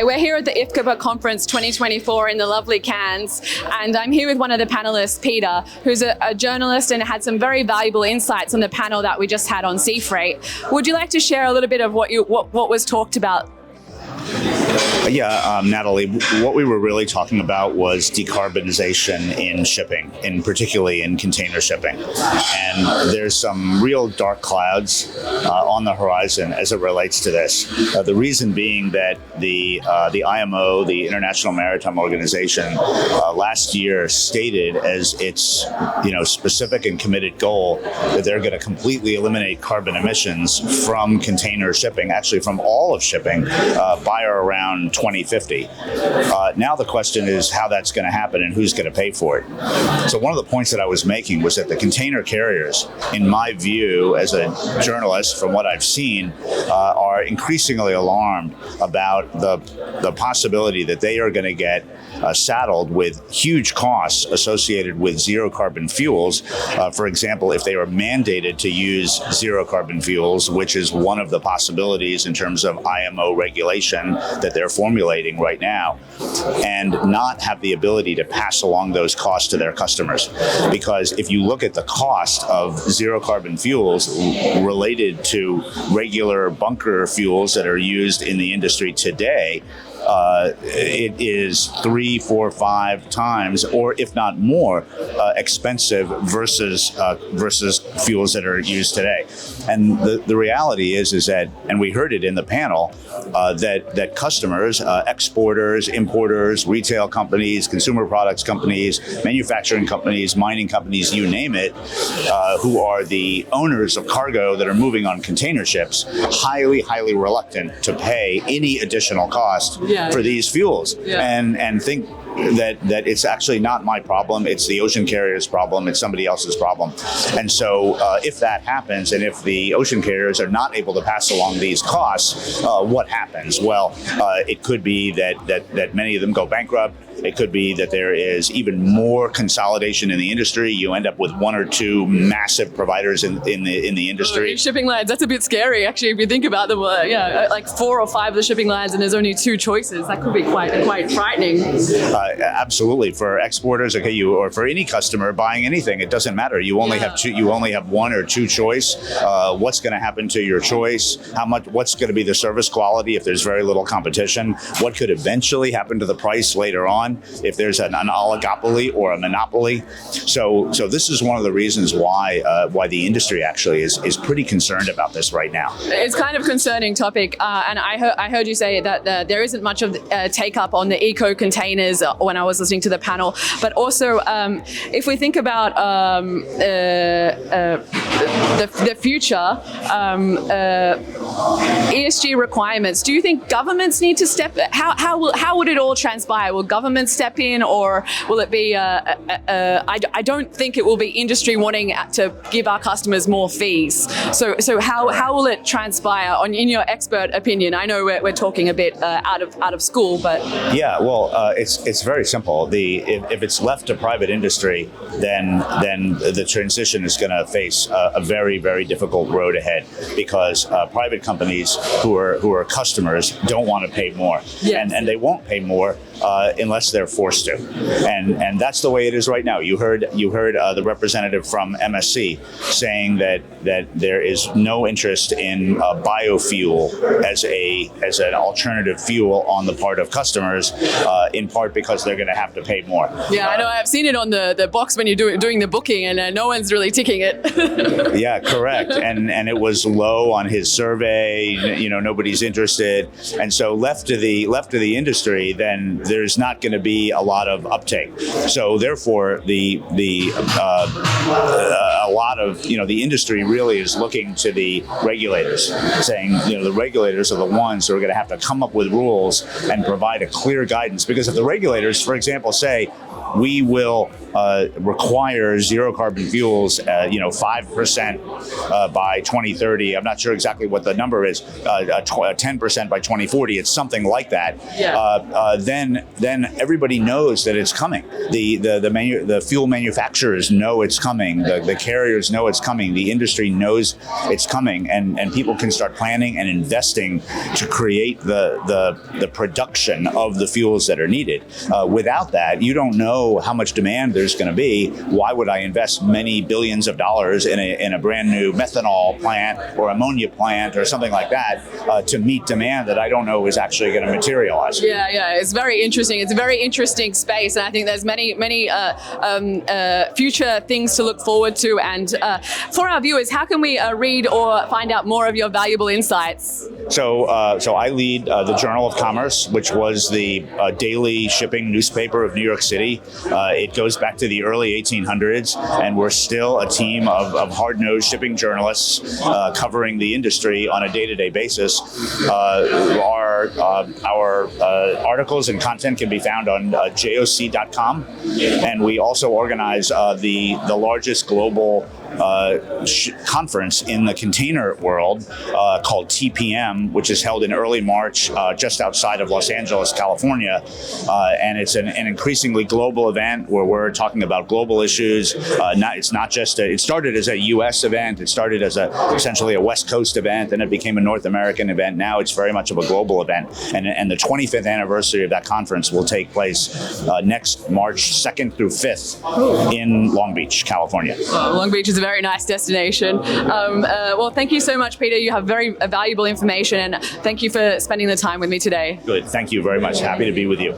We're here at the IFCBAA Conference 2024 in the lovely Cairns, and I'm here with one of the panelists, Peter, who's a journalist and had some very valuable insights on the panel that we just had on sea freight. Would you like to share a little bit of what was talked about? Yeah, Natalie, what we were really talking about was decarbonization in shipping, and particularly in container shipping. And there's some real dark clouds on the horizon as it relates to this. The reason being that the IMO, the International Maritime Organization, last year stated as its specific and committed goal that they're going to completely eliminate carbon emissions from container shipping, actually from all of shipping, by or around 2050. Now the question is how that's going to happen and who's going to pay for it. So one of the points that I was making was that the container carriers, in my view, as a journalist, from what I've seen, are increasingly alarmed about the possibility that they are going to get saddled with huge costs associated with zero carbon fuels. For example, if they are mandated to use zero carbon fuels, which is one of the possibilities in terms of IMO regulation that they're formulating right now, and not have the ability to pass along those costs to their customers. Because if you look at the cost of zero carbon fuels related to regular bunker fuels that are used in the industry today, it is 3, 4, 5 times, or if not more, expensive versus fuels that are used today. And the reality is that, and we heard it in the panel, that customers, exporters, importers, retail companies, consumer products companies, manufacturing companies, mining companies, you name it, who are the owners of cargo that are moving on container ships, highly reluctant to pay any additional cost for these fuels, and think that it's actually not my problem, it's the ocean carrier's problem, it's somebody else's problem. And so if that happens, and if the ocean carriers are not able to pass along these costs, what happens? Well, it could be that many of them go bankrupt. It could be that there is even more consolidation in the industry. You end up with 1 or 2 massive providers in the industry. Shipping lines, that's a bit scary, actually, if you think about them. Like 4 or 5 of the shipping lines, and there's only 2 choices. That could be quite frightening. Absolutely, for exporters, or for any customer buying anything, it doesn't matter. You only have 2. You only have 1 or 2 choice. What's going to happen to your choice? What's going to be the service quality if there's very little competition? What could eventually happen to the price later on if there's an oligopoly or a monopoly? So this is one of the reasons why the industry actually is pretty concerned about this right now. It's kind of a concerning topic, and I heard you say that there isn't much of take up on the eco containers when I was listening to the panel. But also, if we think about the future, ESG requirements, do you think governments need to step? How would it all transpire? Will governments step in, or will it be? I don't think it will be industry wanting to give our customers more fees. So how will it transpire? In your expert opinion, I know we're talking a bit out of school, but yeah, well, it's very simple. If it's left to private industry, then the transition is going to face a very difficult road ahead, because private companies who are customers don't want to pay more, and they won't pay more unless they're forced to, and that's the way it is right now. You heard the representative from MSC saying that there is no interest in biofuel as an alternative fuel on the part of customers, in part because they're going to have to pay more. Yeah, I know. I've seen it on the box when you're doing the booking, and no one's really ticking it. Yeah, correct. And it was low on his survey. Nobody's interested, and so left to the industry, then there's not going to be a lot of uptake. So therefore, the industry really is looking to the regulators, saying the regulators are the ones who are going to have to come up with rules and provide a clear guidance. Because if the regulators, for example, say we will require zero carbon fuels, 5% by 2030. I'm not sure exactly what the number is, 10% by 2040. It's something like that. Yeah. Then everybody knows that it's coming. The fuel manufacturers know it's coming. The carriers know it's coming. The industry knows it's coming, and people can start planning and investing to create the production of the fuels that are needed. Without that, you don't know how much demand there's going to be. Why would I invest many billions of dollars in a brand new methanol plant or ammonia plant or something like that to meet demand that I don't know is actually going to materialize? Yeah, it's very interesting. It's a very interesting space, and I think there's many future things to look forward to. And for our viewers, how can we read or find out more of your valuable insights? So I lead the Journal of Commerce, which was the daily shipping newspaper of New York City. It goes back to the early 1800s, and we're still a team of hard-nosed shipping journalists covering the industry on a day-to-day basis. Our articles and content can be found on joc.com, and we also organize the largest global conference in the container world called TPM, which is held in early March just outside of Los Angeles, California. And it's an increasingly global event where we're talking about global issues. It's not just it started as a U.S. event. It started as essentially a West Coast event, and it became a North American event. Now it's very much of a global event. And the 25th anniversary of that conference will take place next March 2nd through 5th in Long Beach, California. Long Beach is a very nice destination. Well, thank you so much, Peter. You have very valuable information, and thank you for spending the time with me today. Good. Thank you very much. Happy to be with you.